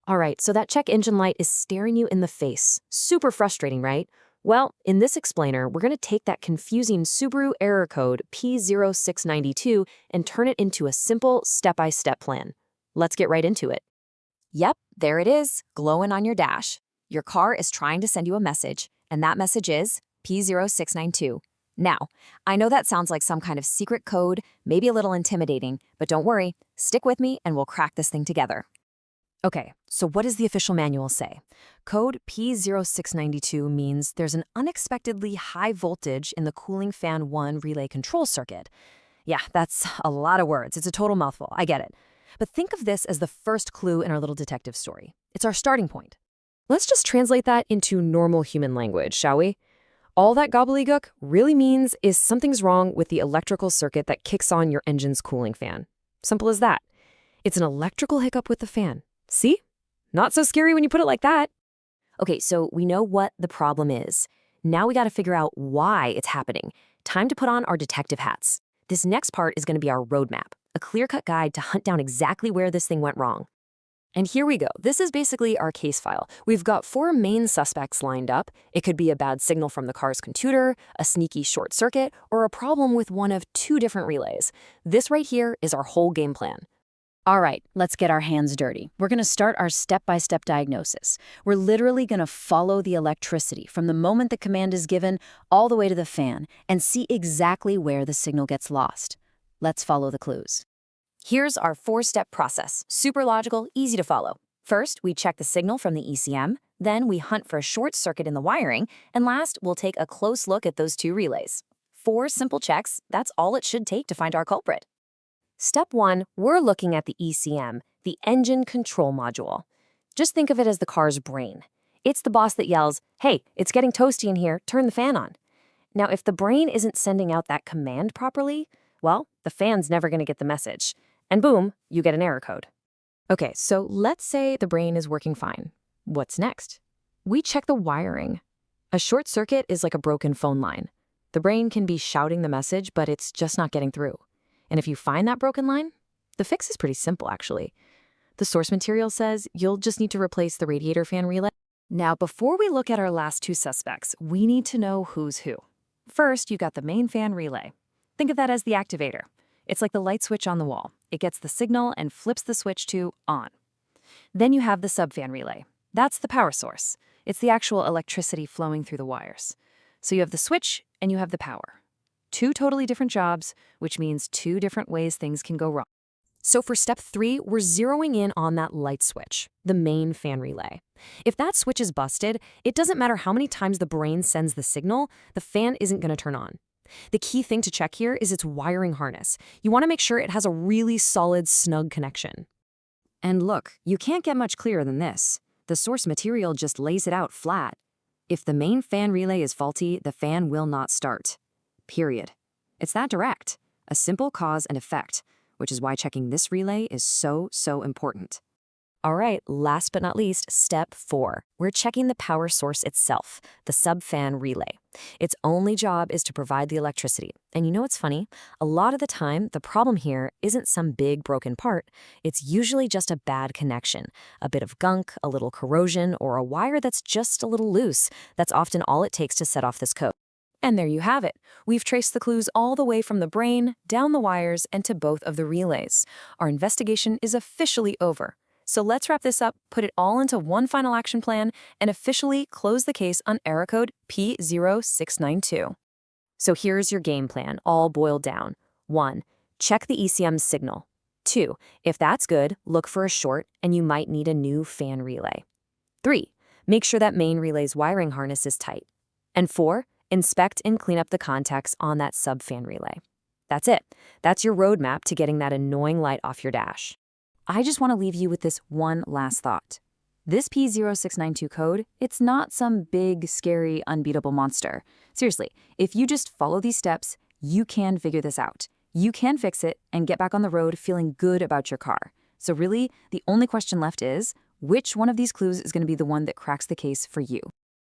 All right, so that check engine light is staring you in the face. Super frustrating, right? Well, in this explainer, we're going to take that confusing Subaru error code P0692 and turn it into a simple step-by-step plan. Let's get right into it. Yep, there it is, glowing on your dash. Your car is trying to send you a message, and that message is P0692. Now, I know that sounds like some kind of secret code, maybe a little intimidating, but don't worry, stick with me and we'll crack this thing together. Okay, so what does the official manual say? Code P0692 means there's an unexpectedly high voltage in the cooling fan 1 relay control circuit. Yeah, that's a lot of words. It's a total mouthful. I get it. But think of this as the first clue in our little detective story. It's our starting point. Let's just translate that into normal human language, shall we? All that gobbledygook really means is something's wrong with the electrical circuit that kicks on your engine's cooling fan. Simple as that. It's an electrical hiccup with the fan. See? Not so scary when you put it like that. Okay, so we know what the problem is. Now we got to figure out why it's happening. Time to put on our detective hats. This next part is going to be our roadmap, a clear-cut guide to hunt down exactly where this thing went wrong. And here we go. This is basically our case file. We've got 4 main suspects lined up. It could be a bad signal from the car's computer, a sneaky short circuit, or a problem with one of 2 different relays. This right here is our whole game plan. All right, let's get our hands dirty. We're going to start our step-by-step diagnosis. We're literally going to follow the electricity from the moment the command is given all the way to the fan and see exactly where the signal gets lost. Let's follow the clues. Here's our 4-step process. Super logical, easy to follow. First, we check the signal from the ECM. Then we hunt for a short circuit in the wiring. And last, we'll take a close look at those 2 relays. 4 simple checks, that's all it should take to find our culprit. Step 1, we're looking at the ECM, the engine control module. Just think of it as the car's brain. It's the boss that yells, "Hey, it's getting toasty in here, turn the fan on." Now, if the brain isn't sending out that command properly, well, the fan's never going to get the message. And boom, you get an error code. Okay, so let's say the brain is working fine. What's next? We check the wiring. A short circuit is like a broken phone line. The brain can be shouting the message, but it's just not getting through. And if you find that broken line, the fix is pretty simple, actually. The source material says you'll just need to replace the radiator fan relay. Now, before we look at our last 2 suspects, we need to know who's who. First, you got the main fan relay. Think of that as the activator. It's like the light switch on the wall. It gets the signal and flips the switch to on. Then you have the subfan relay. That's the power source. It's the actual electricity flowing through the wires. So you have the switch and you have the power. 2 totally different jobs, which means 2 different ways things can go wrong. So for step 3, we're zeroing in on that light switch, the main fan relay. If that switch is busted, it doesn't matter how many times the brain sends the signal, the fan isn't going to turn on. The key thing to check here is its wiring harness. You want to make sure it has a really solid, snug connection. And look, you can't get much clearer than this. The source material just lays it out flat. If the main fan relay is faulty, the fan will not start. Period. It's that direct. A simple cause and effect, which is why checking this relay is so important. All right, last but not least, step 4. We're checking the power source itself, the subfan relay. Its only job is to provide the electricity. And you know what's funny? A lot of the time, the problem here isn't some big broken part. It's usually just a bad connection, a bit of gunk, a little corrosion, or a wire that's just a little loose. That's often all it takes to set off this code. And there you have it. We've traced the clues all the way from the brain, down the wires, and to both of the relays. Our investigation is officially over. So let's wrap this up, put it all into one final action plan, and officially close the case on error code P0692. So here's your game plan, all boiled down. 1. Check the ECM signal. 2. If that's good, look for a short, and you might need a new fan relay. 3. Make sure that main relay's wiring harness is tight. And 4. Inspect and clean up the contacts on that subfan relay. That's it. That's your roadmap to getting that annoying light off your dash. I just want to leave you with this one last thought. This P0692 code, it's not some big, scary, unbeatable monster. Seriously, if you just follow these steps, you can figure this out. You can fix it and get back on the road feeling good about your car. So really, the only question left is, which one of these clues is going to be the one that cracks the case for you?